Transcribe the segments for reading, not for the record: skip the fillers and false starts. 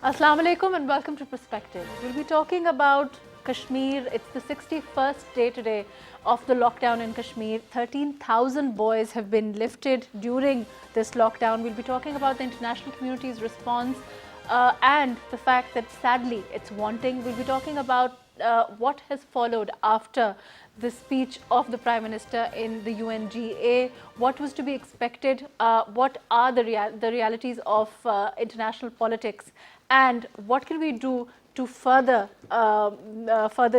Assalamu alaikum and welcome to Perspective. We'll be talking about Kashmir. It's the 61st day today of the lockdown in Kashmir. 13,000 boys have been lifted during this lockdown. We'll be talking about the international community's response and the fact that sadly it's wanting. We'll be talking about what has followed after the speech of the Prime Minister in the UNGA, what was to be expected, what are the realities of international politics, and what can we do to further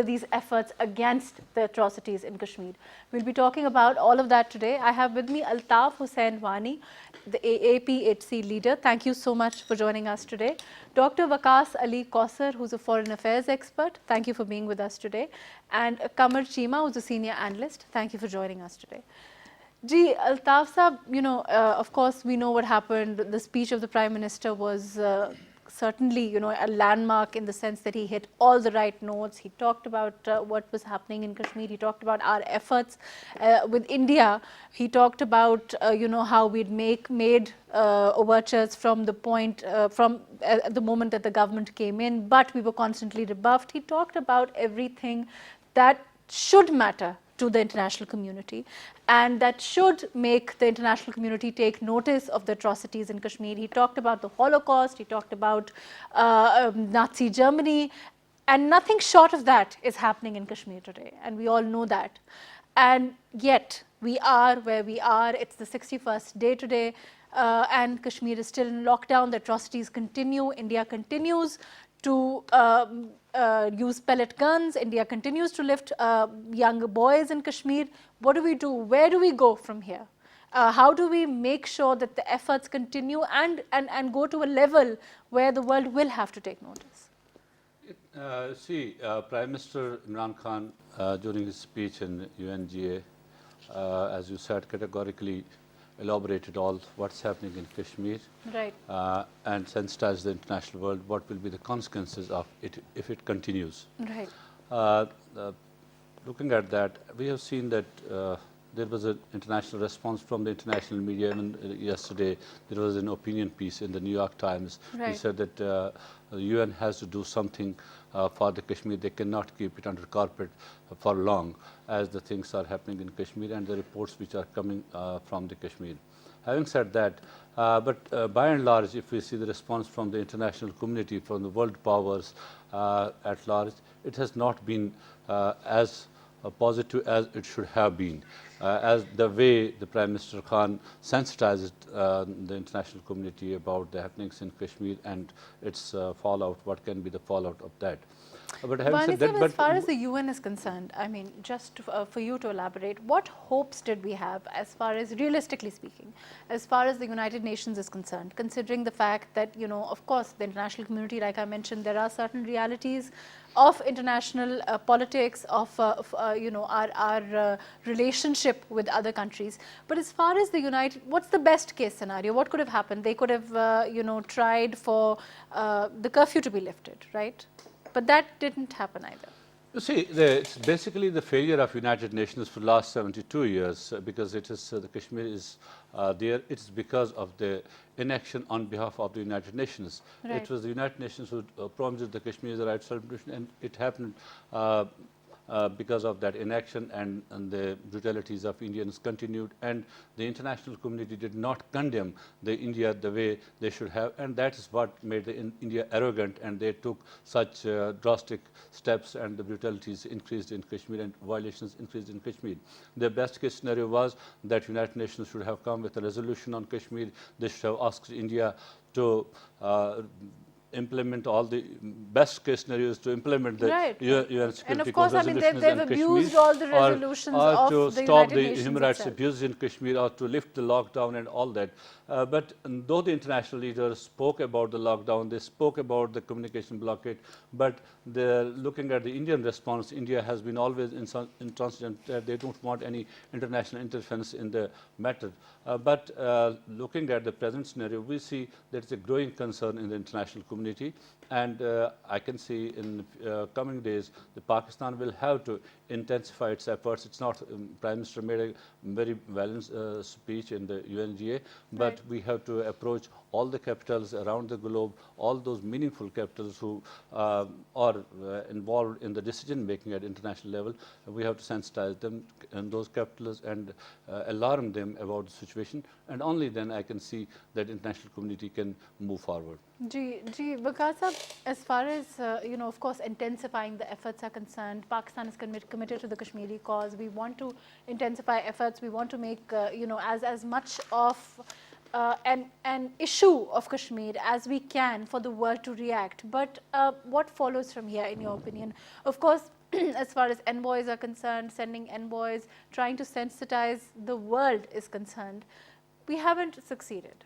these efforts against the atrocities in Kashmir. We'll be talking about all of that today. I have with me Altaf Hussain Wani, the AAPHC leader. Thank you so much for joining us today. Dr. Waqas Ali Kausar, who's a foreign affairs expert. Thank you for being with us today. And Kamar Chima, who's a senior analyst. Thank you for joining us today. Ji, Altaf Saab, of course, we know what happened. The speech of the Prime Minister was certainly, a landmark in the sense that he hit all the right notes. He talked about what was happening in Kashmir. He talked about our efforts with India. He talked about, how we'd made overtures from the point, from the moment that the government came in, but we were constantly rebuffed. He talked about everything that should matter to the international community, and that should make the international community take notice of the atrocities in Kashmir. He talked about the Holocaust, he talked about Nazi Germany, and nothing short of that is happening in Kashmir today, and we all know that. And yet, we are where we are. It's the 61st day today, and Kashmir is still in lockdown. The atrocities continue. India continues to use pellet guns. India continues to lift young boys in Kashmir. What do we do? Where do we go from here? How do we make sure that the efforts continue and go to a level where the world will have to take notice? Prime Minister Imran Khan, during his speech in UNGA, as you said, categorically elaborated all what's happening in Kashmir, right, and sensitized the international world what will be the consequences of it if it continues. Right. Looking at that, we have seen that there was an international response from the international media. Even yesterday, there was an opinion piece in the New York Times. Right. He said that the UN has to do something for the Kashmir. They cannot keep it under carpet for long as the things are happening in Kashmir and the reports which are coming from the Kashmir. Having said that, but by and large, if we see the response from the international community, from the world powers at large, it has not been as positive as it should have been. As the way the Prime Minister Khan sensitized the international community about the happenings in Kashmir and its fallout, what can be the fallout of that. But having said that, as far as the UN is concerned, I mean, just for you to elaborate, what hopes did we have as far as, realistically speaking, as far as the United Nations is concerned, considering the fact that, of course, the international community, like I mentioned, there are certain realities of international politics, of our relationship with other countries. But as far as the what's the best case scenario? What could have happened? They could have, tried for the curfew to be lifted, right? But that didn't happen either. You see, it's basically the failure of United Nations for the last 72 years because it is the Kashmir is there. It's because of the inaction on behalf of the United Nations. Right. It was the United Nations who promised the Kashmir the right self-determination, and it happened because of that inaction, and the brutalities of Indians continued, and the international community did not condemn the India the way they should have, and that is what made India arrogant, and they took such drastic steps, and the brutalities increased in Kashmir and violations increased in Kashmir. The best case scenario was that United Nations should have come with a resolution on Kashmir. They should have asked India to implement all the best case scenarios to implement the right. UN Security And of course, I mean, they've abused all the resolutions of to the stop United the Nations human rights itself. abuse in Kashmir, or to lift the lockdown and all that. But though the international leaders spoke about the lockdown, they spoke about the communication blockade, but looking at the Indian response, India has been always intransigent. They don't want any international interference in the matter. But looking at the present scenario, we see there is a growing concern in the international community, and I can see in coming days, the Pakistan will have to intensify its efforts. It's not, Prime Minister made a very balanced speech in the UNGA, but Right. we have to approach all the capitals around the globe, all those meaningful capitals who are involved in the decision making at international level. We have to sensitize them in those capitals and alarm them about the situation, and only then I can see that international community can move forward. Waqar Sahab, as far as, of course, intensifying the efforts are concerned, Pakistan is committed to the Kashmiri cause. We want to intensify efforts. We want to make, as much of an issue of Kashmir as we can for the world to react. But what follows from here, in your opinion? Of course, as far as envoys are concerned, sending envoys, trying to sensitize the world is concerned, we haven't succeeded.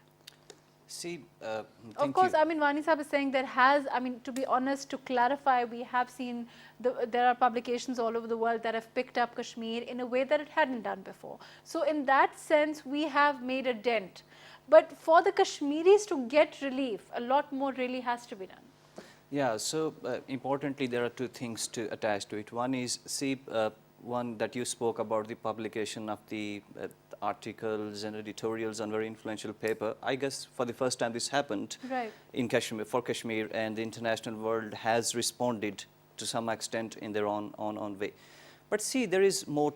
See, Of course, I mean, Wani Sahib is saying there has, I mean, to be honest, to clarify, we have seen there are publications all over the world that have picked up Kashmir in a way that it hadn't done before. So in that sense, we have made a dent. But for the Kashmiris to get relief, a lot more really has to be done. yeah, so importantly, there are two things to attach to it. One is, see, one that you spoke about, the publication of the articles and editorials on very influential paper. I guess for the first time this happened Right. in Kashmir, for Kashmir, and the international world has responded to some extent in their own way. But see, there is more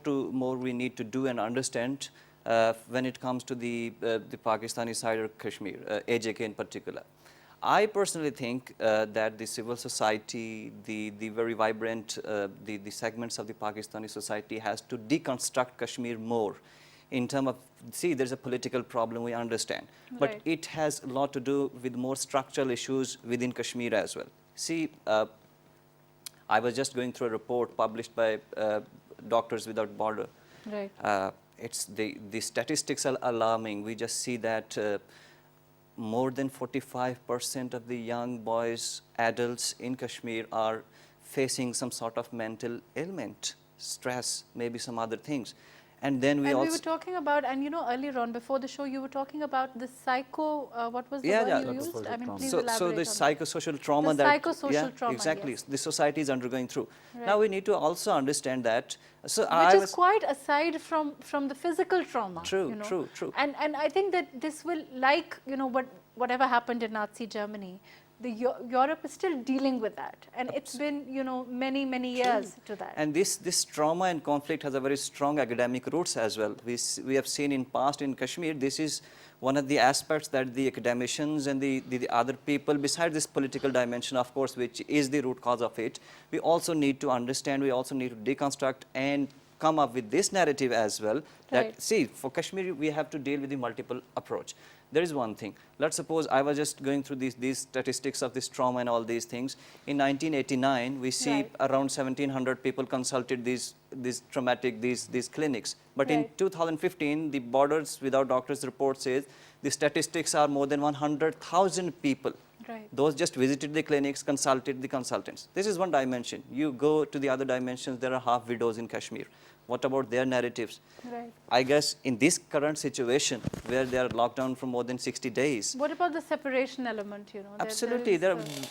we need to do and understand when it comes to the Pakistani side of Kashmir, AJK in particular. I personally think that the civil society, the very vibrant, the segments of the Pakistani society has to deconstruct Kashmir more in terms of, see, there's a political problem, we understand. But Right. it has a lot to do with more structural issues within Kashmir as well. See, I was just going through a report published by Doctors Without Border. Right. It's the statistics are alarming. We just see that more than 45% of the young boys, adults in Kashmir are facing some sort of mental ailment, stress, maybe some other things. And then we And also... we were talking about, and earlier on before the show, you were talking about the what was the Yeah, word yeah. you used? Psychosocial I mean, trauma. please So elaborate the on that. psychosocial trauma The that... psychosocial yeah, trauma, exactly, yes. the society is undergoing through. Right. Now we need to also understand that. So Which I is was... quite aside from the physical trauma. True, true, true. And I think that this will, like, whatever happened in Nazi Germany, Europe is still dealing with that. And it's been, many, many years to that. And this trauma and conflict has a very strong academic roots as well. We have seen in past in Kashmir, this is one of the aspects that the academicians and the other people, besides this political dimension, of course, which is the root cause of it, we also need to understand, we also need to deconstruct and come up with this narrative as well. That, Right. see, for Kashmir, we have to deal with the multiple approach. There is one thing. Let's suppose I was just going through these statistics of this trauma and all these things. In 1989, we see Right. around 1,700 people consulted these clinics. But in Right. 2015, the Borders Without Doctors report says the statistics are more than 100,000 people. Right. Those just visited the clinics, consulted the consultants. This is one dimension. You go to the other dimensions, there are half widows in Kashmir. What about their narratives? Right. I guess in this current situation where they are locked down for more than 60 days. What about the separation element, Absolutely.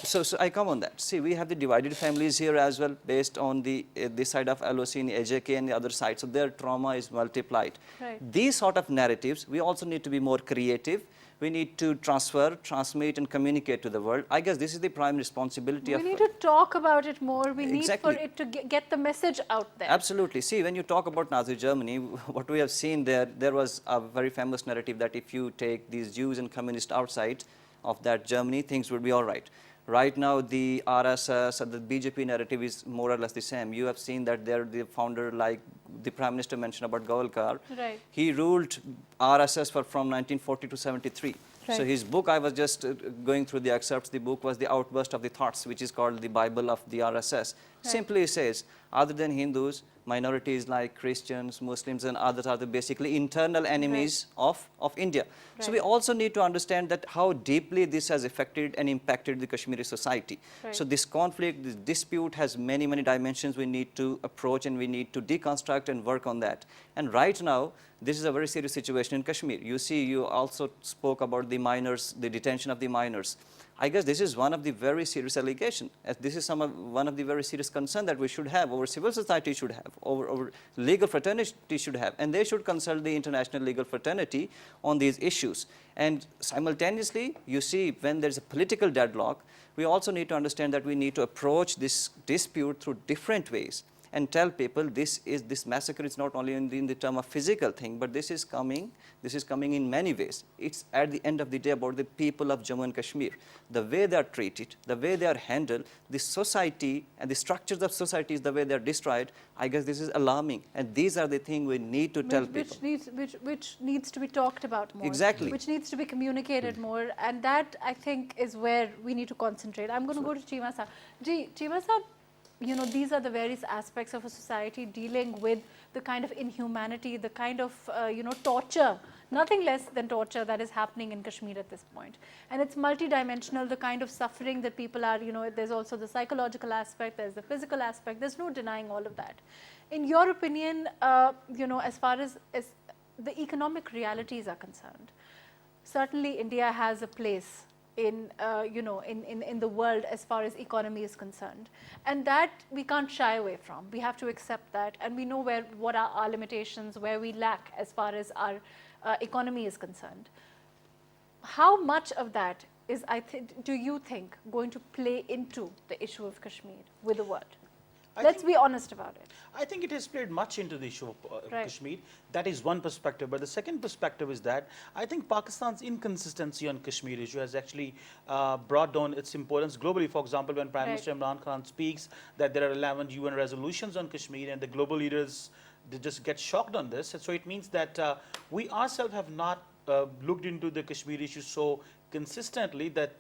So I come on that. See, we have the divided families here as well, based on this side of LOC in AJK and the other side. So their trauma is multiplied. Right. These sort of narratives, we also need to be more creative. We need to transfer, transmit, and communicate to the world. I guess this is the prime responsibility We of... need to talk about it more. We Exactly. need for it to get the message out there. Absolutely. See, when you talk about Nazi Germany, what we have seen there was a very famous narrative that if you take these Jews and communists outside of that Germany, things would be all right. Right now, the RSS and the BJP narrative is more or less the same. You have seen that they're the founder, like the Prime Minister mentioned about Golkar. Right. He ruled RSS from 1940 to 73. So Right. his book, I was just going through the excerpts, the book was The Outburst of the Thoughts, which is called the Bible of the RSS. Right. Simply says, other than Hindus, minorities like Christians, Muslims and others are the basically internal enemies of India. So we also need to understand that how deeply this has affected and impacted the Kashmiri society. So this conflict, this dispute has many, many dimensions we need to approach, and we need to deconstruct and work on that. And right now, this is a very serious situation in Kashmir. You see, you also spoke about the minors, the detention of the minors. I guess this is one of the very serious allegations. This is one of the very serious concern that we should have, our civil society should have, our legal fraternity should have, and they should consult the international legal fraternity on these issues. And simultaneously, you see, when there's a political deadlock, we also need to understand that we need to approach this dispute through different ways and tell people this massacre is not only in the term of physical thing, but this is coming in many ways. It's at the end of the day about the people of Jammu and Kashmir, the way they are treated, the way they are handled, the society and the structures of societies, the way they are destroyed. I guess this is alarming, and these are the things we need to tell people. Which needs to be talked about more. Exactly. Which needs to be communicated more, and that, I think, is where we need to concentrate. I'm going to go to Cheema Saab. Cheema Saab, you know, these are the various aspects of a society dealing with the kind of inhumanity, the kind of, you know, torture, nothing less than torture that is happening in Kashmir at this point. And it's multidimensional, the kind of suffering that people are, you know, there's also the psychological aspect, there's the physical aspect, there's no denying all of that. In your opinion, you know, as far as the economic realities are concerned, certainly India has a place in, you know, in the world as far as economy is concerned. And that we can't shy away from. We have to accept that, and we know what are our limitations, where we lack as far as our economy is concerned. How much of that is, do you think, going to play into the issue of Kashmir with the world? Let's be honest about it. I think it has played much into the issue of Kashmir. That is one perspective. But the second perspective is that I think Pakistan's inconsistency on Kashmir issue has actually brought down its importance globally. For example, when Prime Minister Imran Khan speaks that there are 11 UN resolutions on Kashmir, and the global leaders, they just get shocked on this. And so it means that we ourselves have not looked into the Kashmir issue so consistently that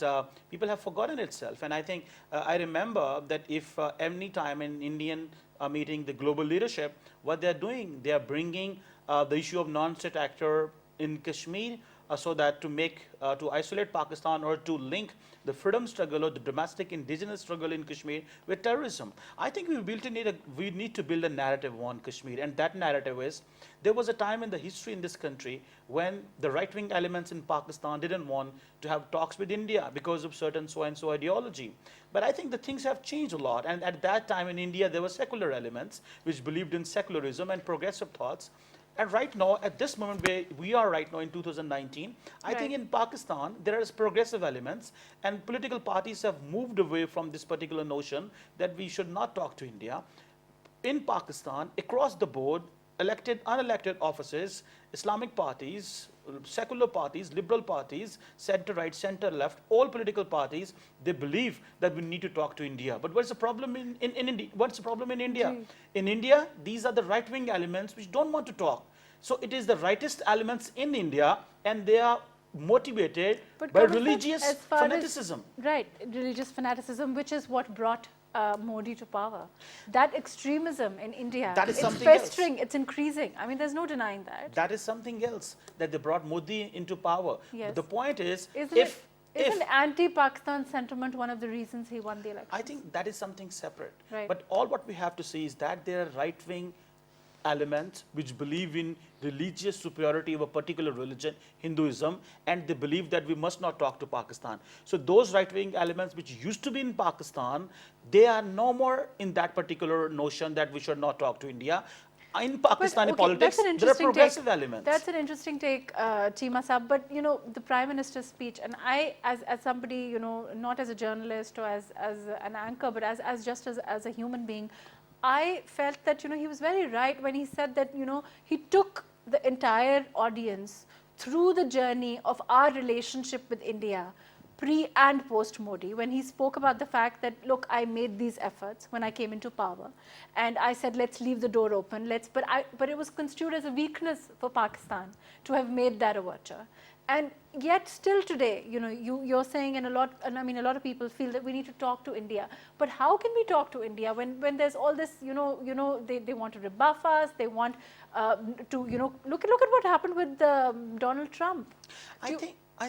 people have forgotten itself. And I think I remember that if any time in Indian meeting the global leadership, what they're doing, they are bringing the issue of non-state actor in Kashmir so that to isolate Pakistan or to link the freedom struggle or the domestic indigenous struggle in Kashmir with terrorism. I think we need to build a narrative on Kashmir, and that narrative is there was a time in the history in this country when the right-wing elements in Pakistan didn't want to have talks with India because of certain so-and-so ideology. But I think the things have changed a lot, and at that time in India there were secular elements which believed in secularism and progressive thoughts. And right now, at this moment where we are right now in 2019, I think in Pakistan, there are progressive elements, and political parties have moved away from this particular notion that we should not talk to India. In Pakistan, across the board, elected, unelected offices, Islamic parties, secular parties, liberal parties, center right, center left, all political parties, they believe that we need to talk to India. But what's the problem in India? What's the problem in India? In India, these are the right-wing elements which don't want to talk. So it is the rightist elements in India, and they are motivated by religious fanaticism. Religious fanaticism, which is what brought Modi to power. That extremism in India, it's festering, it's increasing. I mean, there's no denying that. That is something else, that they brought Modi into power. Yes. The point is, Isn't anti-Pakistan sentiment one of the reasons he won the election? I think that is something separate. Right. But all what we have to see is that there are right-wing elements which believe in religious superiority of a particular religion, Hinduism, and they believe that we must not talk to Pakistan. So those right-wing elements which used to be in Pakistan, they are no more in that particular notion that we should not talk to India. In Pakistani politics, there are progressive elements. That's an interesting take, Cheema Saab. But, you know, the Prime Minister's speech, and I, as somebody, you know, not as a journalist or as an anchor, but just as a human being, I felt that, you know, he was very right when he said that, you know, he took the entire audience through the journey of our relationship with India, pre and post Modi, when he spoke about the fact that, look, I made these efforts when I came into power, and I said, let's leave the door open, but it was construed as a weakness for Pakistan to have made that overture. And yet still today, you know, you're saying, and I mean, a lot of people feel that we need to talk to India. But how can we talk to India when there's all this, they want to rebuff us, they want to, look at what happened with Donald Trump. I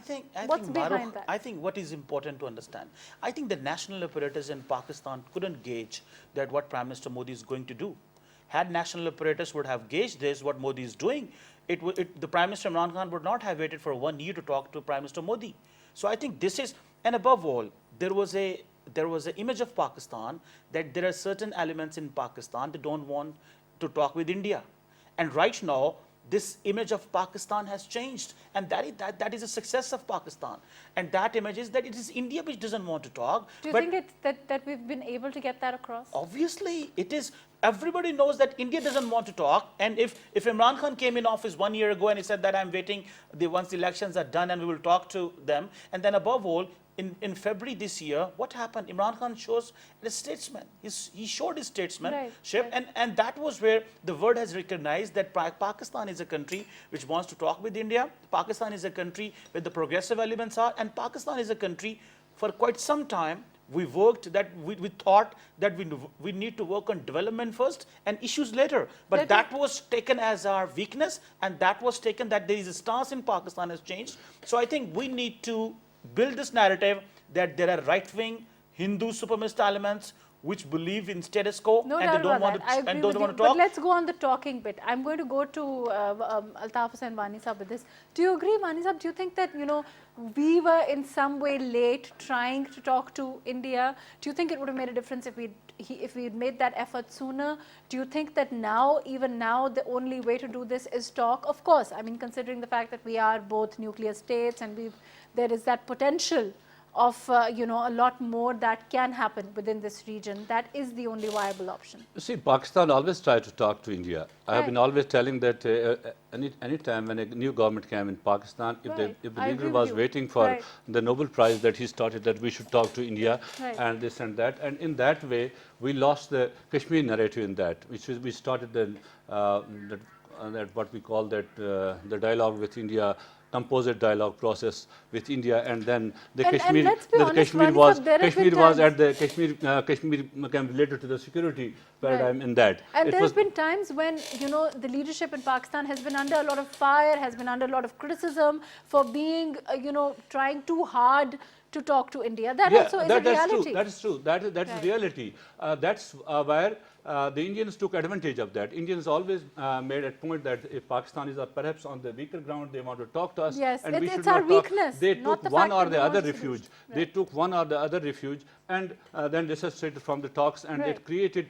think, What's behind Mahrukh, that? I think what is important to understand, I think the national apparatus in Pakistan couldn't gauge that what Prime Minister Modi is going to do. Had national apparatus would have gauged this, what Modi is doing, the Prime Minister Imran Khan would not have waited for 1 year to talk to Prime Minister Modi. So I think this is, and above all, there was an image of Pakistan that there are certain elements in Pakistan that don't want to talk with India. And right now, this image of Pakistan has changed, and that is a success of Pakistan. And that image is that it is India which doesn't want to talk. Do you think it's that we've been able to get that across? Obviously, it is. Everybody knows that India doesn't want to talk. And if Imran Khan came in office 1 year ago and he said that I'm waiting once the elections are done and we will talk to them, and then above all, in February this year, what happened? Imran Khan shows a statesman. He showed his statesmanship, Right. and that was where the world has recognized that Pakistan is a country which wants to talk with India. Pakistan is a country where the progressive elements are, and Pakistan is a country for quite some time we worked that we thought that we need to work on development first and issues later. But that was taken as our weakness, and that was taken that there is a stance in Pakistan has changed. So I think we need to build this narrative that there are right-wing Hindu supremacist elements which believe in status quo No and doubt they don't about want that. I to agree don't with want you. to talk. But let's go on the talking bit. I'm going to go to Altaf Hussain Wani Sahab with this. Do you agree, Wani Sahab? Do you think that we were in some way late trying to talk to India? Do you think it would have made a difference if we'd made that effort sooner? Do you think that even now, the only way to do this is talk? Of course, I mean, considering the fact that we are both nuclear states and there is that potential of a lot more that can happen within this region. That is the only viable option. You see, Pakistan always tried to talk to India. I have Right. been always telling that any time when a new government came in Pakistan, if Right. the I leader agree was with you. waiting for Right. the Nobel Prize that he started, that we should talk to India Right. and this and that, and in that way we lost the Kashmir narrative in that, we started that what we call that the dialogue with India, composite dialogue process with India, and then the And Kashmir, let's be honest, Kashmir Wani was Sahab, there have been Kashmir was times- at the Kashmir became related to the security paradigm in that. And It there's was- been times when, the leadership in Pakistan has been under a lot of fire, has been under a lot of criticism for being, trying too hard to talk to India. That also is a that's reality. true. That is true. That is Right. reality. That's where the Indians took advantage of that. Indians always made a point that if Pakistanis are perhaps on the weaker ground, they want to talk to us, Yes, and we it's should our not talk. weakness, They not took the one fact or that the we other want refuge. solutions. They took one or the other refuge, and then disassociated from the talks, and Right. it created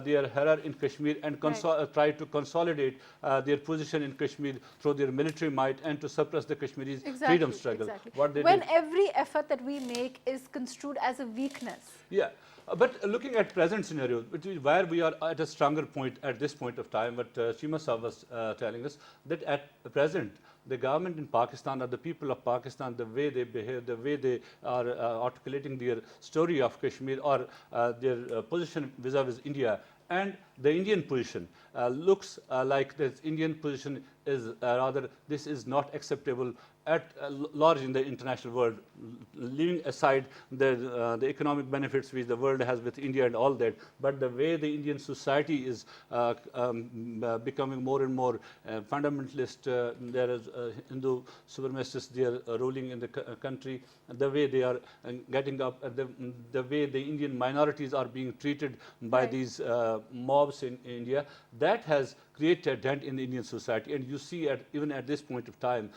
their horror in Kashmir and tried to consolidate their position in Kashmir through their military might and to suppress the Kashmiris' freedom struggle. Exactly. What they When did. every effort that we make is construed as a weakness. Yeah, but looking at present scenario, which is where we are at a stronger point at this point of time, what Shima Saab was telling us, that at present, the government in Pakistan or the people of Pakistan, the way they behave, the way they are articulating their story of Kashmir or their position vis-a-vis India, and the Indian position looks like this Indian position is rather, this is not acceptable at large in the international world, leaving aside the economic benefits which the world has with India and all that, but the way the Indian society is becoming more and more fundamentalist, there is Hindu supremacists, they are ruling in the country, the way they are getting up, the way the Indian minorities are being treated by Right. these mobs in India, that has created a dent in the Indian society. And you see, even at this point of time,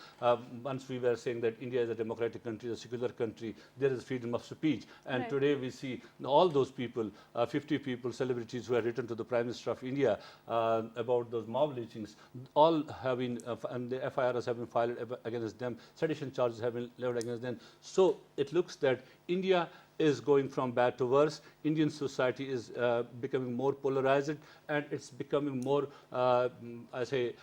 once we were saying that India is a democratic country, a secular country, there is freedom of speech. And Right. today we see all those people, 50 people, celebrities who have written to the Prime Minister of India about those mob lynchings, all have been, and the FIRs have been filed against them, sedition charges have been leveled against them. So it looks that India is going from bad to worse. Indian society is becoming more polarized, and it's becoming more, I say,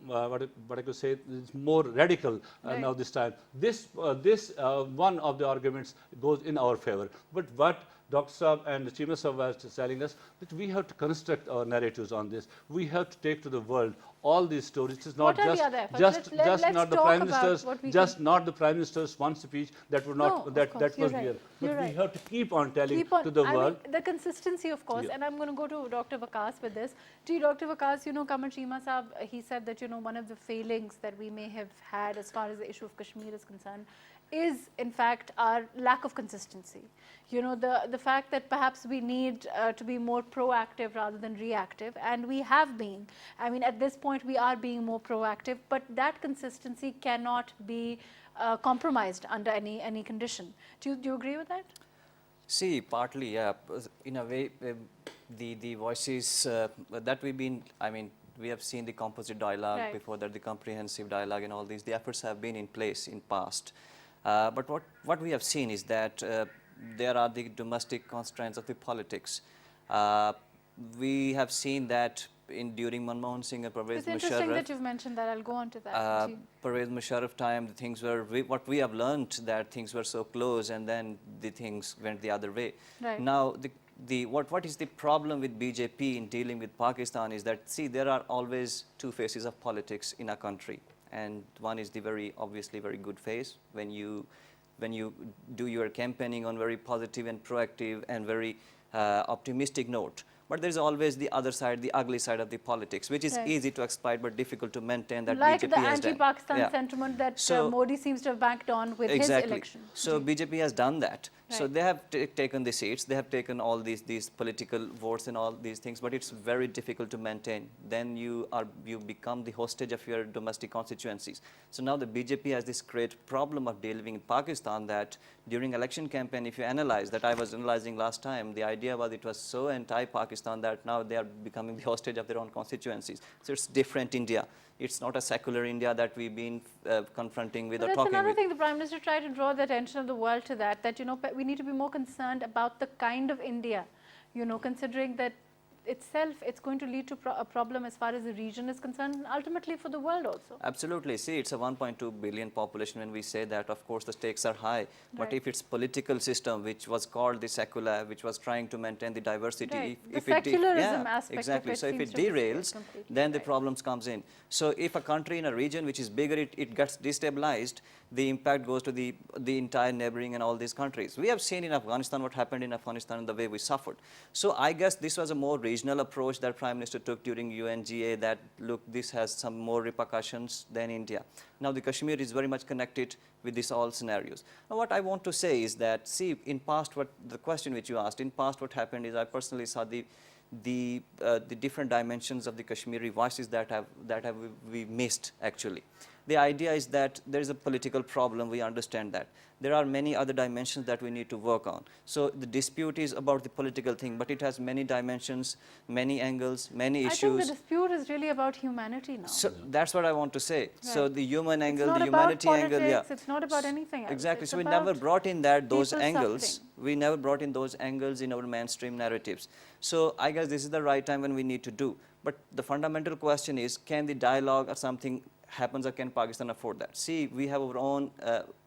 what I could say, it's more radical Right. now this time. This one of the arguments goes in our favor. But what Dr. Saab and Chima Saab was telling us, that we have to construct our narratives on this. We have to take to the world all these stories. It's not What are the just other efforts? just Let's not the talk prime about minister's what we just can- not the prime minister's one speech that would not No, of that course, was you're right. here. But You're we right. have to keep on telling Keep on, to the I world. mean, the consistency, of course, Yeah. and I'm going to go to Dr. Vikas with this. To Dr. Vikas, you know, Qamar Cheema Saab, he said that, you know, one of the failings that we may have had as far as the issue of Kashmir is concerned is, in fact, our lack of consistency. You know, the fact that perhaps we need to be more proactive rather than reactive, and we have been. I mean, at this point, we are being more proactive, but that consistency cannot be compromised under any condition. Do you agree with that? See, partly, yeah. In a way, the voices that we've been, I mean, we have seen the composite dialogue Right. before that, the comprehensive dialogue and all these, the efforts have been in place in past. But what we have seen is that there are the domestic constraints of the politics. We have seen that during Manmohan Singh and Pervez It's interesting Musharraf. that you've mentioned that. I'll go on to that. Pervez Musharraf time, the things were, what we have learned that things were so close and then the things went the other way. Right. Now, what is the problem with BJP in dealing with Pakistan is that, see, there are always two phases of politics in a country. And one is the very, obviously very good phase when you do your campaigning on very positive and proactive and very optimistic note. But there's always the other side, the ugly side of the politics, which is Right. easy to exploit but difficult to maintain, that like BJP the has done. anti-Pakistan Yeah. sentiment that So- Modi seems to have banked on with his election. So BJP has done that. So Right. they have taken the seats, they have taken all these political votes and all these things, but it's very difficult to maintain. Then you become the hostage of your domestic constituencies. So now the BJP has this great problem of dealing in Pakistan, that during election campaign, if you analyze, that I was analyzing last time, the idea was it was so anti-Pakistan that now they are becoming the hostage of their own constituencies. So it's different India. It's not a secular India that we've been confronting with But or that's talking another with. thing. The Prime Minister tried to draw the attention of the world to that you know, we need to be more concerned about the kind of India, you know, considering that itself, it's going to lead to a problem as far as the region is concerned, and ultimately for the world also. Absolutely. See, it's a 1.2 billion population. When we say that, of course, the stakes are high. But Right. if its political system, which was called the secular, which was trying to maintain the diversity, Right. The if it secularism aspect of exactly. it So if seems it to have derails, completely, then the right. problems comes in. So if a country in a region which is bigger, it gets destabilized, the impact goes to the entire neighboring and all these countries. We have seen in Afghanistan what happened in Afghanistan and the way we suffered. So I guess this was a more regional approach that Prime Minister took during UNGA, that look, this has some more repercussions than India. Now the Kashmir is very much connected with these all scenarios. Now what I want to say is that, see, in past, what the question which you asked, in past what happened is I personally saw the different dimensions of the Kashmiri voices that we missed actually. The idea is that there is a political problem, we understand that. There are many other dimensions that we need to work on. So the dispute is about the political thing, but it has many dimensions, many angles, many I think issues. the dispute is really about humanity now. So that's what I want to say. So Right. the human angle, it's not the about humanity angle, yeah. politics, it's not about anything else. Exactly. It's So we never about brought in those people angles. suffering. We never brought in those angles in our mainstream narratives. So I guess this is the right time when we need to do. But the fundamental question is, can the dialogue or something happens, or can Pakistan afford that? See, we have our own,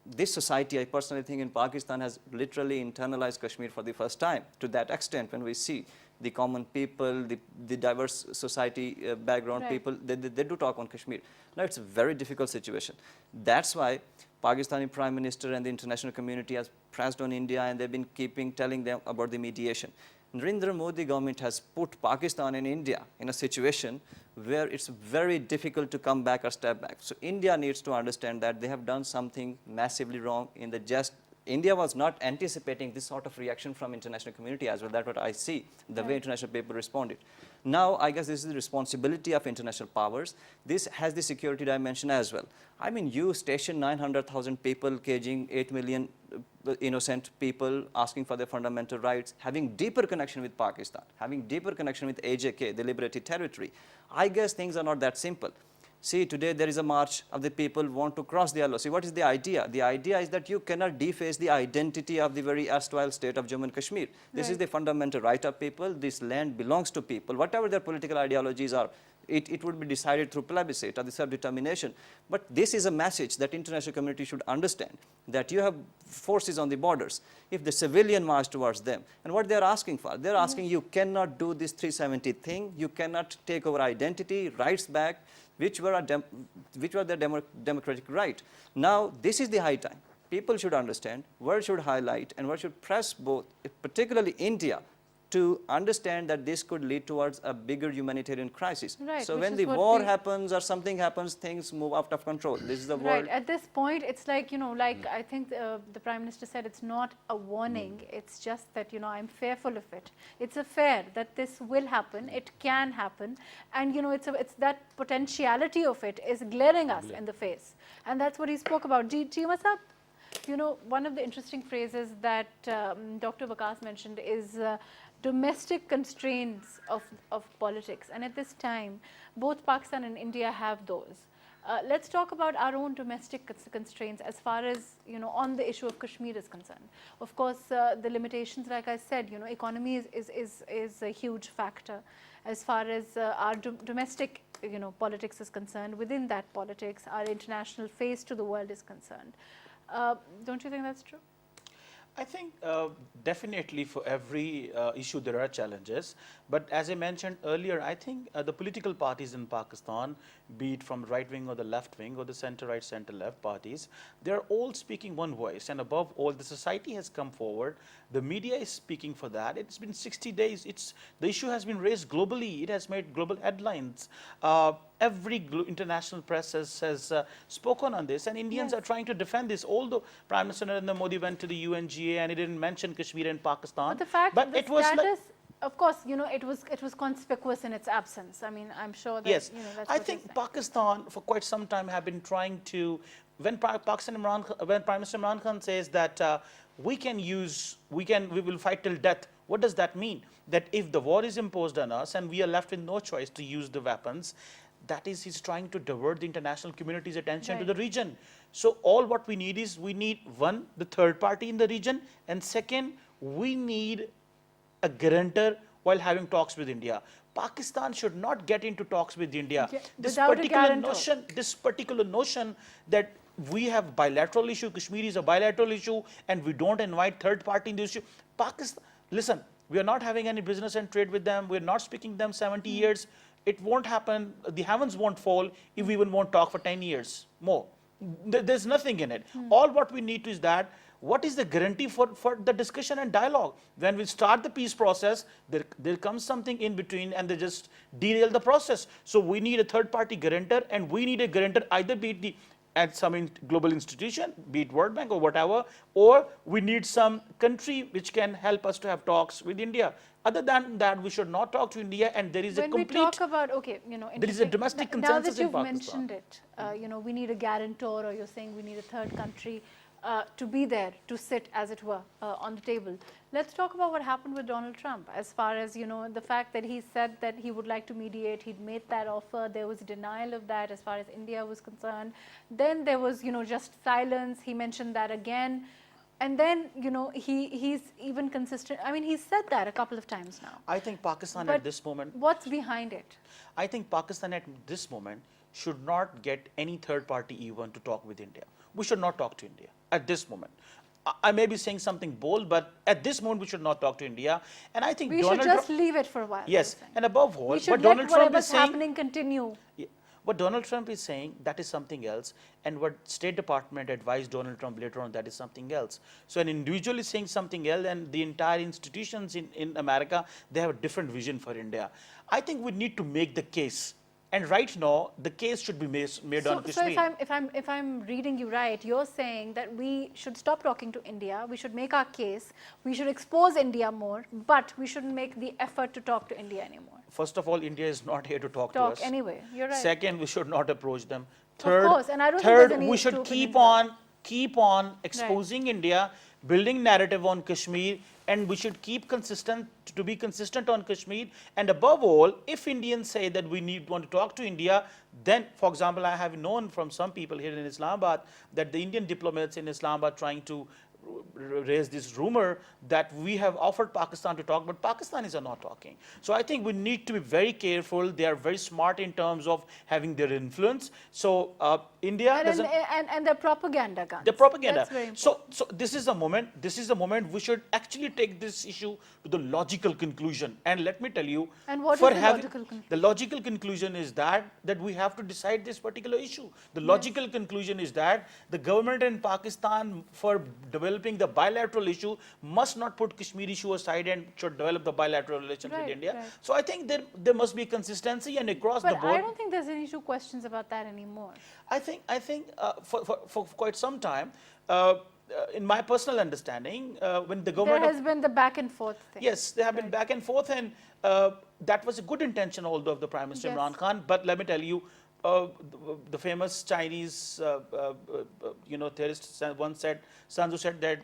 this society, I personally think in Pakistan has literally internalized Kashmir for the first time to that extent. When we see the common people, the diverse society background Right. people, they do talk on Kashmir. Now it's a very difficult situation. That's why Pakistani Prime Minister and the international community has pressed on India, and they've been telling them about the mediation. Narendra Modi government has put Pakistan and India in a situation where it's very difficult to come back or step back. So India needs to understand that they have done something massively wrong in the just. India was not anticipating this sort of reaction from international community as well. That's what I see, the way international people responded. Now, I guess this is the responsibility of international powers. This has the security dimension as well. I mean, you station 900,000 people, caging 8 million innocent people, asking for their fundamental rights, having deeper connection with Pakistan, having deeper connection with AJK, the liberated territory. I guess things are not that simple. See, today there is a march of the people who want to cross the LOC. What is the idea? The idea is that you cannot deface the identity of the very erstwhile state of Jammu and Kashmir. This is the fundamental right of people. This land belongs to people. Whatever their political ideologies are, it would be decided through plebiscite or the self-determination. But this is a message that international community should understand, that you have forces on the borders. If the civilian march towards them, and what they're asking for, they're asking you cannot do this 370 thing, you cannot take our identity, rights back. which were, which were their democratic right. Now, this is the high time. People should understand, world should highlight, and world should press both, particularly India, to understand that this could lead towards a bigger humanitarian crisis. Right, So which when is the what war we- happens or something happens, things move out of control. This is the Right. world. At this point, it's like, you know, like I think the Prime Minister said, it's not a warning. It's just that, you know, I'm fearful of it. It's a fear that this will happen. It can happen. And, you know, it's that potentiality of it is glaring us in the face. And that's what he spoke about. Chima Sahab, you know, one of the interesting phrases that Dr. Waqas mentioned is domestic constraints of politics. And at this time, both Pakistan and India have those. Let's talk about our own domestic constraints as far as, you know, on the issue of Kashmir is concerned. Of course, the limitations, like I said, you know, economy is a huge factor. As far as our domestic, you know, politics is concerned, within that politics, our international face to the world is concerned. Don't you think that's true? I think definitely for every issue there are challenges, but as I mentioned earlier, I think the political parties in Pakistan, be it from right wing or the left wing or the center right, center left parties, they are all speaking one voice, and above all, the society has come forward. The media is speaking for that. It's been 60 days. The issue has been raised globally. It has made global headlines. Every international press has spoken on this, and Indians Yes. are trying to defend this. Although Prime Minister Narendra Modi went to the UNGA and he didn't mention Kashmir and Pakistan, But the fact, but the it was like, status, of course, you know, it was conspicuous in its absence. I mean, I'm sure that, yes, you know, that's I what you're think saying. Pakistan for quite some time have been trying to. When Prime Minister Imran Khan says that we will fight till death, what does that mean? That if the war is imposed on us and we are left with no choice to use the weapons, that is, he's trying to divert the international community's attention to Right. the region. So all what we need is, we need one, the third party in the region, and second, we need a guarantor while having talks with India. Pakistan should not get into talks with India. Yeah, This without a particular guarantor. particular notion that we have bilateral issue, Kashmir is a bilateral issue, and we don't invite third party in this issue. Pakistan, listen, we are not having any business and trade with them. We are not speaking them 70 years. It won't happen. The heavens won't fall if we even won't talk for 10 years more. There's nothing in it. All what we need to is that, what is the guarantee for the discussion and dialogue? When we start the peace process, there comes something in between and they just derail the process. So we need a third party guarantor, and we need a guarantor either be it at some global institution, be it World Bank or whatever, or we need some country which can help us to have talks with India. Other than that, we should not talk to India, and there is When a we complete. talk about, okay, you know, There is a interesting- domestic now consensus that in you've Pakistan. mentioned it, you know, we need a guarantor, or you're saying we need a third country to be there, to sit, as it were, on the table. Let's talk about what happened with Donald Trump, as far as, you know, the fact that he said that he would like to mediate, he'd made that offer, there was denial of that as far as India was concerned. Then there was, you know, just silence, he mentioned that again. And then, you know, he's even consistent. I mean, he's said that a couple of times now. I think Pakistan But at this moment, what's behind it? I think Pakistan at this moment should not get any third party even to talk with India. We should not talk to India at this moment. I may be saying something bold, but at this moment we should not talk to India. And I think We Donald should just Trump, leave it for a while. yes, you're saying. and above all, We should what let Donald Trump whatever's is saying, happening continue. yeah, what Donald Trump is saying, that is something else, and what State Department advised Donald Trump later on, that is something else. So an individual is saying something else, and the entire institutions in America, they have a different vision for India. I think we need to make the case. And right now, the case should be made So, on so Kashmir. if I'm reading you right, you're saying that we should stop talking to India, we should make our case, we should expose India more, but we shouldn't make the effort to talk to India anymore. First of all, India is not here to talk to Talk us. anyway, you're right. Second, we should not approach them. Of Third, course, and I don't think there's any we should scrutiny keep on exposing India, building narrative on Kashmir, and we should keep to be consistent on Kashmir. And above all, if Indians say that we want to talk to India, then, for example, I have known from some people here in Islamabad that the Indian diplomats in Islamabad trying to raised this rumor that we have offered Pakistan to talk, but Pakistanis are not talking. So I think we need to be very careful. They are very smart in terms of having their influence. So India doesn't. And their propaganda guns. The propaganda. That's very important. So this is the moment. This is the moment we should actually take this issue to the logical conclusion. And let me tell you, And what is for the having- logical conclusion? The logical conclusion is that we have to decide this particular issue. The logical conclusion is that the government in Pakistan, for developing the bilateral issue, must not put Kashmir issue aside and should develop the bilateral relations with Right, India. right. So I think there must be consistency and across the But board. I don't think there's any questions about that anymore. I think for quite some time, in my personal understanding, when the There government has been the back and forth thing. yes, they have been back and forth, and that was a good intention, although of the Prime Minister Yes. Imran Khan. But let me tell you, the famous Chinese, theorist once said, Sun Tzu said that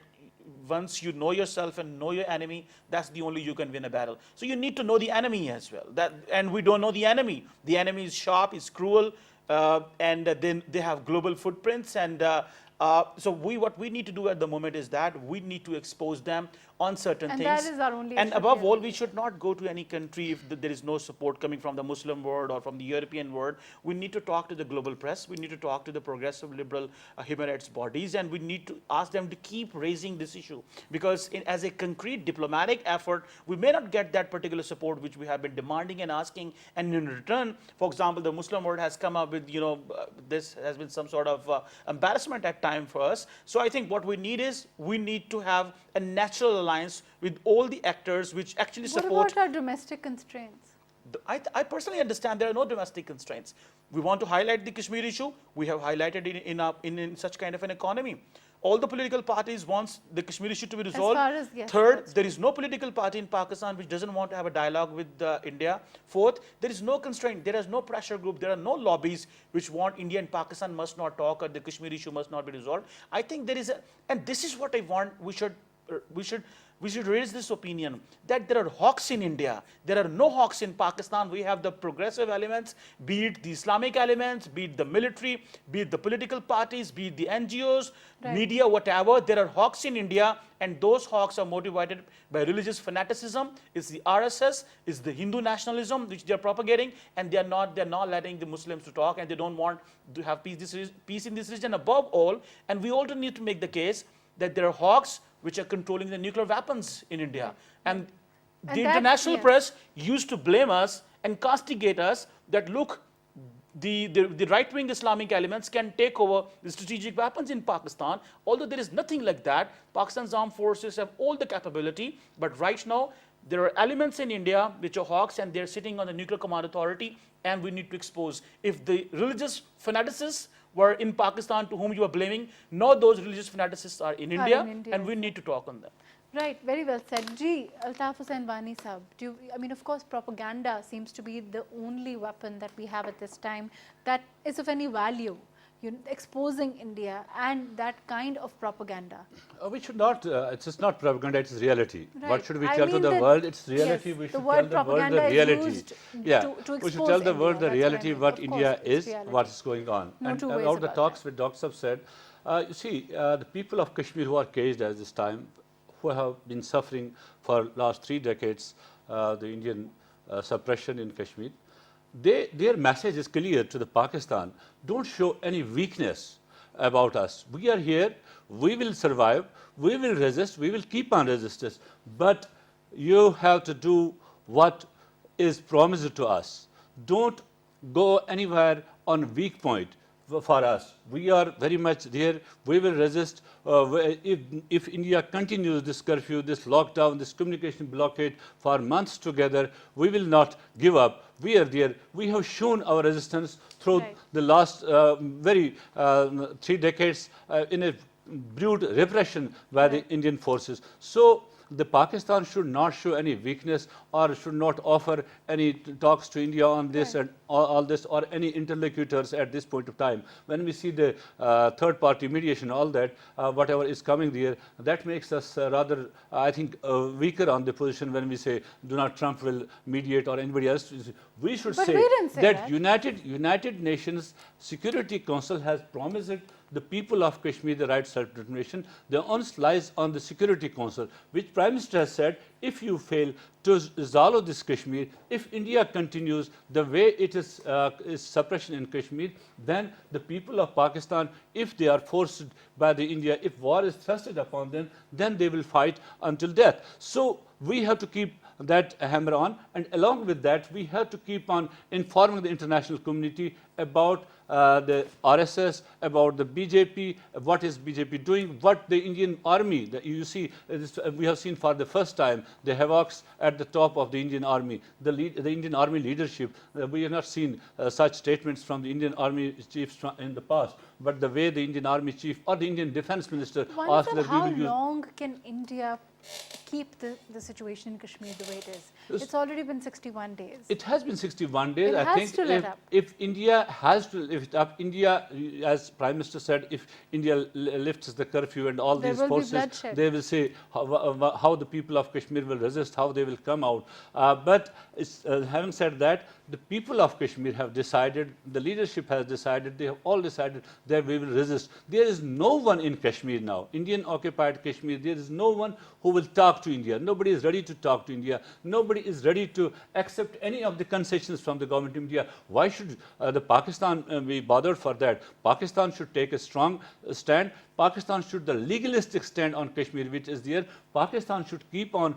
once you know yourself and know your enemy, that's the only you can win a battle. So you need to know the enemy as well. And we don't know the enemy. The enemy is sharp, is cruel, and then they have global footprints. And so what we need to do at the moment is that we need to expose them on certain And things. that is our only And issue above here. all, we should not go to any country if there is no support coming from the Muslim world or from the European world. We need to talk to the global press. We need to talk to the progressive liberal human rights bodies, and we need to ask them to keep raising this issue. Because as a concrete diplomatic effort, we may not get that particular support which we have been demanding and asking. And in return, for example, the Muslim world has come up with, this has been some sort of embarrassment at time for us. So I think what we need is we need to have a natural alliance with all the actors which actually What support. about our domestic constraints? I personally understand there are no domestic constraints. We want to highlight the Kashmir issue. We have highlighted it in such kind of an economy. All the political parties want the Kashmir issue to be resolved. far as- yes, Third, that's there is no political party in Pakistan which doesn't want to have a dialogue with India. Fourth, there is no constraint. There is no pressure group. There are no lobbies which want India and Pakistan must not talk or the Kashmir issue must not be resolved. I think there is and this is what I want. We should raise this opinion that there are hawks in India. There are no hawks in Pakistan. We have the progressive elements, be it the Islamic elements, be it the military, be it the political parties, be it the NGOs, Right. media, whatever. There are hawks in India, and those hawks are motivated by religious fanaticism. It's the RSS, it's the Hindu nationalism which they are propagating, and they're not letting the Muslims to talk, and they don't want to have peace in this region above all. And we also need to make the case that there are hawks which are controlling the nuclear weapons in India. And the that- international yes. press used to blame us and castigate us that, look, the right-wing Islamic elements can take over the strategic weapons in Pakistan, although there is nothing like that. Pakistan's armed forces have all the capability, but right now there are elements in India which are hawks, and they're sitting on the Nuclear Command Authority, and we need to expose. If the religious fanaticists were in Pakistan to whom you are blaming, now those religious fanaticists are in India, India and as we need to talk on them. Right, very well said. Ji, Altaf Hussain Wani Sahab, of course, propaganda seems to be the only weapon that we have at this time that is of any value, exposing India and that kind of propaganda. We should not, it's just not propaganda, it's reality. Right. What should we I tell to mean the that- world? It's reality. yes, we the should word tell the world the propaganda is reality. used Yeah, to we should expose tell the world India, the that's what I reality, mean. what Of India course, it's is, reality. what is going on. No And two ways about the about talks that. with Dr. Sab said, you see, the people of Kashmir who are caged at this time, who have been suffering for last 3 decades, the Indian suppression in Kashmir, their message is clear to the Pakistan. Don't show any weakness about us. We are here, we will survive, we will resist, we will keep on resisting, but you have to do what is promised to us. Don't go anywhere on weak point for us. We are very much there. We will resist. If India continues this curfew, this lockdown, this communication blockade for months together, we will not give up. We are there. We have shown our resistance through Right. the last 3 decades in a brutal repression by the Indian forces. So the Pakistan should not show any weakness or should not offer any talks to India on this. Right. And all this or any interlocutors at this point of time. When we see the third party mediation, all that, whatever is coming there, that makes us rather, I think, weaker on the position when we say do not Trump will mediate or anybody else. We should But say, we didn't say that. United Nations Security Council has promised it the people of Kashmir the right self-determination. The onus lies on the Security Council, which Prime Minister has said, if you fail to resolve this Kashmir, if India continues the way it is suppression in Kashmir, then the people of Pakistan, if they are forced by the India, if war is thrusted upon them, then they will fight until death. So we have to keep that hammer on, and along with that, we have to keep on informing the international community about the RSS, about the BJP, what is BJP doing, what the Indian army, you see, we have seen for the first time the havocs at the top of the Indian army, the Indian army leadership. We have not seen such statements from the Indian army chiefs in the past, but the way the Indian army chief or the Indian defense minister asked that we How will use. long can India keep the situation in Kashmir the way it is? It's already been 61 days. It has been 61 days. It I has think to let up. if India has to, if India, as Prime Minister said, if India lifts the curfew and all There these will be forces, bloodshed. they will say how the people of Kashmir will resist, how they will come out. But having said that, the people of Kashmir have decided, the leadership has decided, they have all decided that we will resist. There is no one in Kashmir now, Indian occupied Kashmir, there is no one who will talk to India. Nobody is ready to talk to India. Nobody is ready to accept any of the concessions from the government of India. Why should the Pakistan be bothered for that? Pakistan should take a strong stand. Pakistan should the legalistic stand on Kashmir, which is there. Pakistan should keep on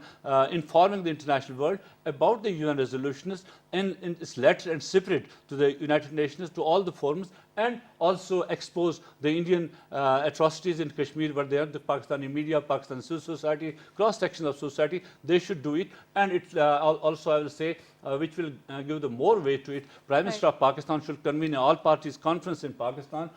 informing the international world about the UN resolutions in its letter and spirit to the United Nations, to all the forums, and also expose the Indian atrocities in Kashmir, where they are the Pakistani media, Pakistani civil society, cross-section of society, they should do it. And it also, I will say, which will give the more weight to it, Prime Minister of Pakistan should convene an all-parties conference in Pakistan.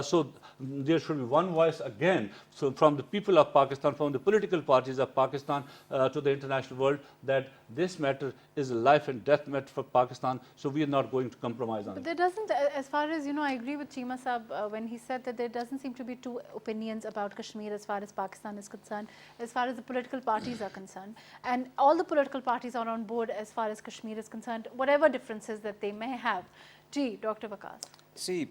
So there should be one voice again, so from the people of Pakistan, from the political parties of Pakistan to the international world, that this matter is a life and death matter for Pakistan, so we are not going to compromise on But it. there doesn't, as far as, I agree with Cheema Saab when he said that there doesn't seem to be two opinions about Kashmir as far as Pakistan is concerned, as far as the political parties are concerned. And all the political parties are on board as far as Kashmir is concerned, whatever differences that they may have. Gee, Dr. Waqas. See,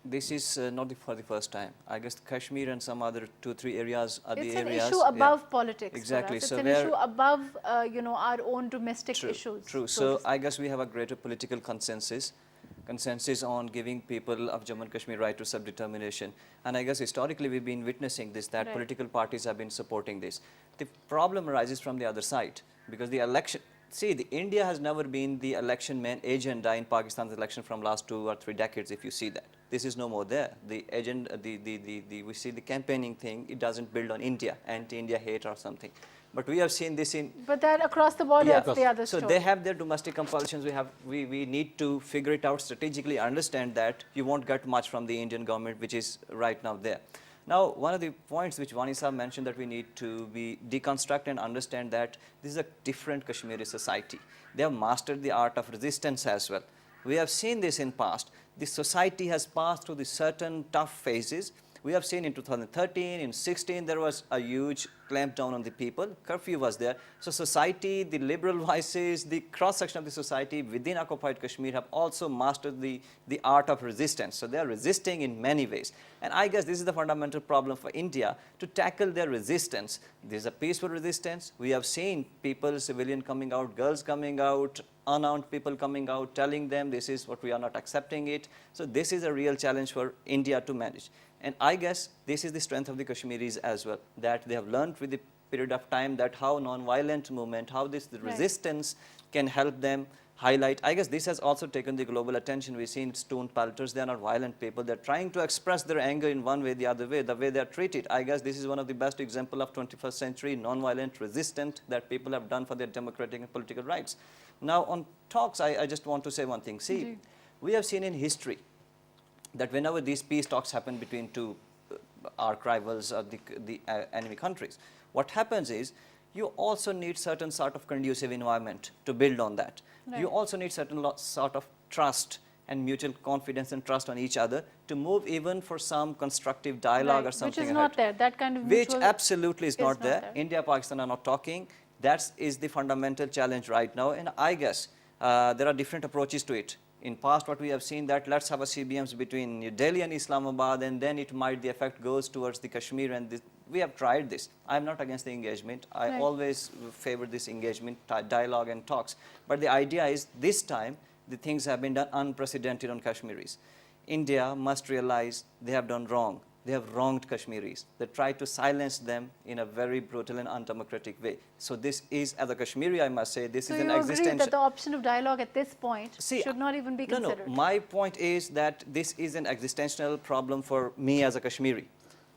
this is not for the first time. I guess Kashmir and some other 2-3 areas are It's the an areas. issue above politics. for Exactly. us. It's So an issue above, our own domestic issues. True. so So to speak. I guess we have a greater political consensus on giving people of Jammu and Kashmir right to self-determination. And I guess historically we've been witnessing this, that Right. political parties have been supporting this. The problem arises from the other side, because the election, India has never been the election main agenda in Pakistan's election from last 2 or 3 decades, if you see that. This is no more there. The agenda, we see the campaigning thing, it doesn't build on India, anti-India hate or something. But we have seen this in But that across the border, Yeah. it's the other So story. they have their domestic compulsions. We need to figure it out strategically, understand that you won't get much from the Indian government, which is right now there. Now, one of the points which Wani Saab mentioned, that we need to be deconstruct and understand that this is a different Kashmiri society. They have mastered the art of resistance as well. We have seen this in past. The society has passed through the certain tough phases. We have seen in 2013, in 16, there was a huge clampdown on the people. Curfew was there. So society, the liberal voices, the cross-section of the society within occupied Kashmir have also mastered the art of resistance. So they are resisting in many ways. And I guess this is the fundamental problem for India, to tackle their resistance. There is a peaceful resistance. We have seen people, civilian coming out, girls coming out, unarmed people coming out, telling them this is what we are not accepting it. So this is a real challenge for India to manage. And I guess this is the strength of the Kashmiris as well, that they have learned with the period of time that how non-violent movement, how the resistance can help them highlight. I guess this has also taken the global attention. We've seen stone pelters, they are not violent people. They're trying to express their anger in one way, the other way, the way they're treated. I guess this is one of the best examples of 21st century non-violent resistance that people have done for their democratic and political rights. Now on talks, I just want to say one thing. See, we have seen in history that whenever these peace talks happen between two arch rivals or the enemy countries, what happens is you also need certain sort of conducive environment to build on that. Right. You also need certain sort of trust and mutual confidence and trust on each other to move even for some constructive dialogue Right, or something which is ahead. not there. That kind of Which mutual absolutely is not there. there. India, Pakistan are not talking. That is the fundamental challenge right now. And I guess there are different approaches to it. In past, what we have seen that let's have a CBMs between New Delhi and Islamabad, and then it might, the effect goes towards the Kashmir. And this, we have tried this. I'm not against the engagement. I Right. always favor this engagement, dialogue and talks. But the idea is this time, the things have been done unprecedented on Kashmiris. India must realize they have done wrong. They have wronged Kashmiris. They tried to silence them in a very brutal and undemocratic way. So this is, as a Kashmiri, I must say, this So is you an agree existential... that the option of dialogue at this point See, should not even be considered? No, my point is that this is an existential problem for me as a Kashmiri.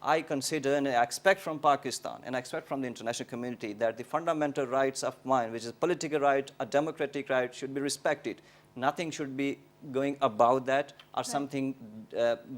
I consider and I expect from Pakistan and I expect from the international community that the fundamental rights of mine, which is political right, a democratic right, should be respected. Nothing should be going about that or something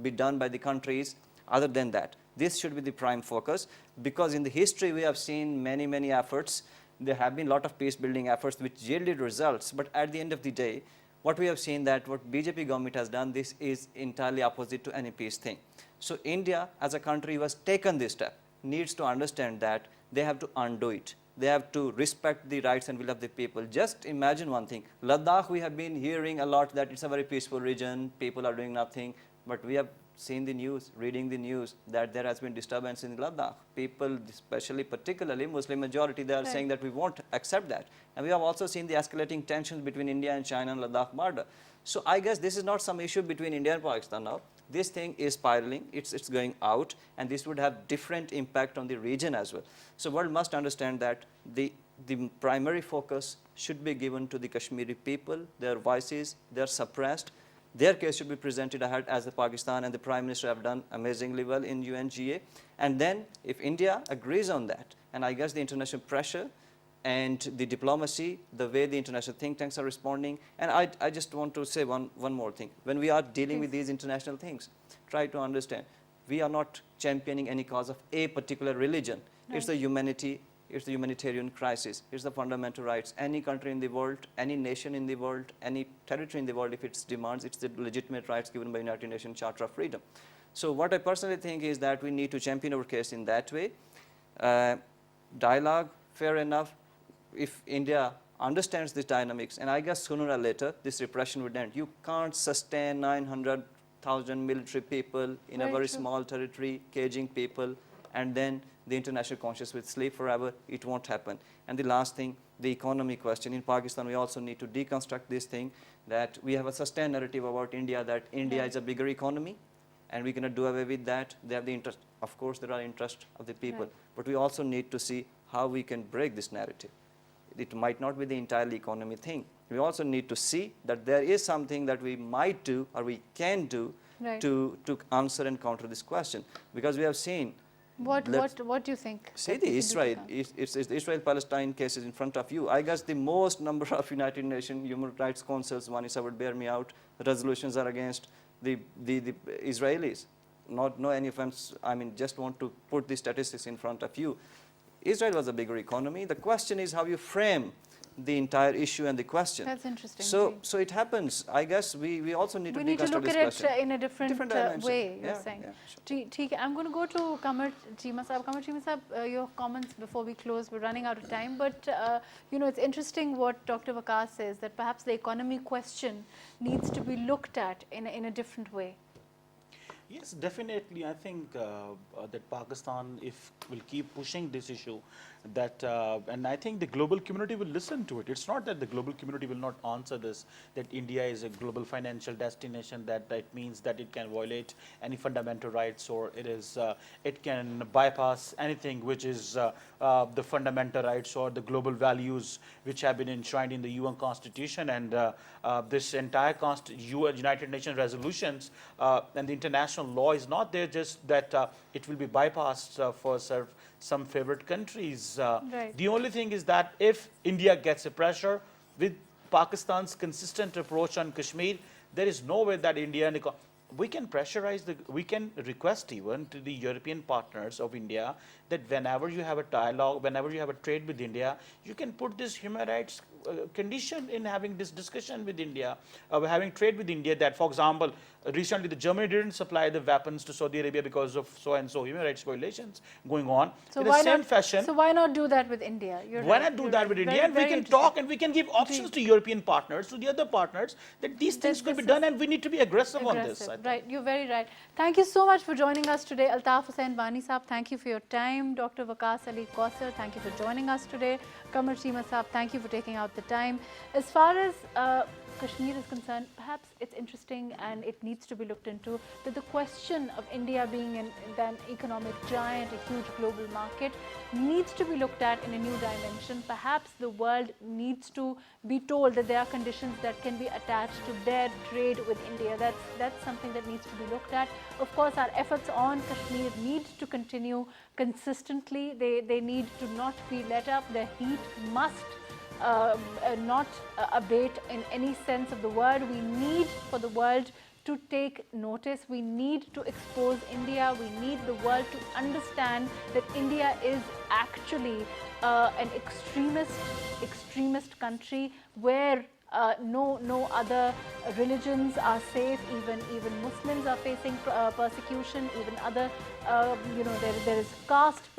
be done by the countries other than that. This should be the prime focus, because in the history we have seen many, many efforts. There have been a lot of peace building efforts which yielded results, but at the end of the day, what we have seen that what BJP government has done, this is entirely opposite to any peace thing. So India as a country who has taken this step needs to understand that they have to undo it. They have to respect the rights and will of the people. Just imagine one thing. Ladakh, we have been hearing a lot that it's a very peaceful region, people are doing nothing, but we have seen the news, reading the news, that there has been disturbance in Ladakh. People, especially particularly Muslim majority, they are saying that we won't accept that. And we have also seen the escalating tensions between India and China and Ladakh border. So I guess this is not some issue between India and Pakistan now. This thing is spiraling, it's going out, and this would have different impact on the region as well. So world must understand that the primary focus should be given to the Kashmiri people, their voices, they are suppressed. Their case should be presented ahead, as the Pakistan and the Prime Minister have done amazingly well in UNGA. And then if India agrees on that, and I guess the international pressure and the diplomacy, the way the international think tanks are responding, and I just want to say one more thing. When we are dealing with these international things, try to understand, we are not championing any cause of a particular religion. Right. It's the humanity, it's the humanitarian crisis, it's the fundamental rights. Any country in the world, any nation in the world, any territory in the world, if it demands, it's the legitimate rights given by United Nations Charter of Freedom. So what I personally think is that we need to champion our case in that way. Dialogue, fair enough. If India understands these dynamics, and I guess sooner or later this repression would end. You can't sustain 900,000 military people in a very small territory, caging people, and then the international conscience will sleep forever. It won't happen. And the last thing, the economy question. In Pakistan, we also need to deconstruct this thing, that we have a sustained narrative about India, that India is a bigger economy, and we cannot do away with that. They have the interest. Of course, there are interests of the people, but we also need to see how we can break this narrative. It might not be the entirely economy thing. We also need to see that there is something that we might do or we can do to answer and counter this question. Because we have seen... What do you think? See the Israel, it's the Israel-Palestine cases in front of you. I guess the most number of United Nations Human Rights Councils, one is about bear me out, the resolutions are against the Israelis. No any offense, I mean, just want to put the statistics in front of you. Israel was a bigger economy. The question is how you frame the entire issue and the question. That's interesting. So it happens. I guess we also need to look at it in a different way, you're saying. Sure. I'm going to go to Qamar Cheema Sahab. Qamar Cheema Sahab, your comments before we close. We're running out of time. But, it's interesting what Dr. Waqas says, that perhaps the economy question needs to be looked at in a different way. Yes, definitely. I think that Pakistan, if will keep pushing this issue, that and I think the global community will listen to it. It's not that the global community will not answer this, that India is a global financial destination, that means that it can violate any fundamental rights, or it can bypass anything which is the fundamental rights or the global values which have been enshrined in the UN Constitution, and this entire United Nations resolutions and the international law is not there just that it will be bypassed for some favorite countries. The only thing is that if India gets a pressure with Pakistan's consistent approach on Kashmir, there is no way that India, we can pressurize, we can request even to the European partners of India that whenever you have a dialogue, whenever you have a trade with India, you can put this human rights conditioned in having this discussion with India, having trade with India, that, for example, recently the Germany didn't supply the weapons to Saudi Arabia because of so and so human rights violations going on. So in the same fashion, so why not do that with India? You're why right, not do you're that right. with India? Very, And we very can interesting. talk and we can give options to European partners, to the other partners, that these things could be done, and we need to be aggressive on this. I think. Right, you're very right. Thank you so much for joining us today. Altaf Hussain Bani Saab, thank you for your time. Dr. Waqas Ali Kausar, thank you for joining us today. Qamar Cheema Saab, thank you for taking out the time. As far as Kashmir is concerned, perhaps it's interesting and it needs to be looked into that the question of India being an economic giant, a huge global market, needs to be looked at in a new dimension. Perhaps the world needs to be told that there are conditions that can be attached to their trade with India. That's something that needs to be looked at. Of course, our efforts on Kashmir need to continue consistently. They need to not be let up. The heat must not abate in any sense of the word. We need for the world to take notice. We need to expose India. We need the world to understand that India is actually an extremist country where no other religions are safe. Even Muslims are facing persecution. Even other, there is caste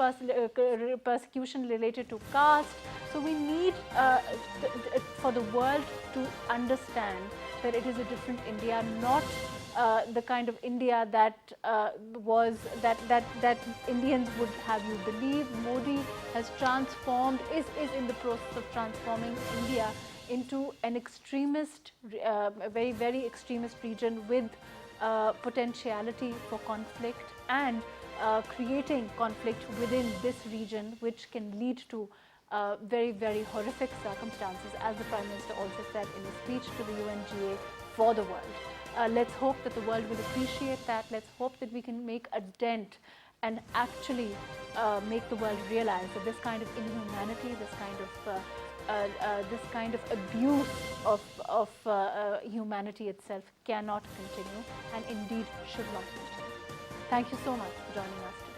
persecution related to caste. So we need for the world to understand that it is a different India, not the kind of India that that Indians would have you believe. Modi has transformed, is in the process of transforming India into an extremist, a very extremist region with potentiality for conflict and creating conflict within this region, which can lead to very horrific circumstances, as the Prime Minister also said in his speech to the UNGA for the world. Let's hope that the world will appreciate that. Let's hope that we can make a dent and actually make the world realize that this kind of inhumanity, this kind of abuse of humanity itself cannot continue, and indeed should not continue. Thank you so much for joining us today.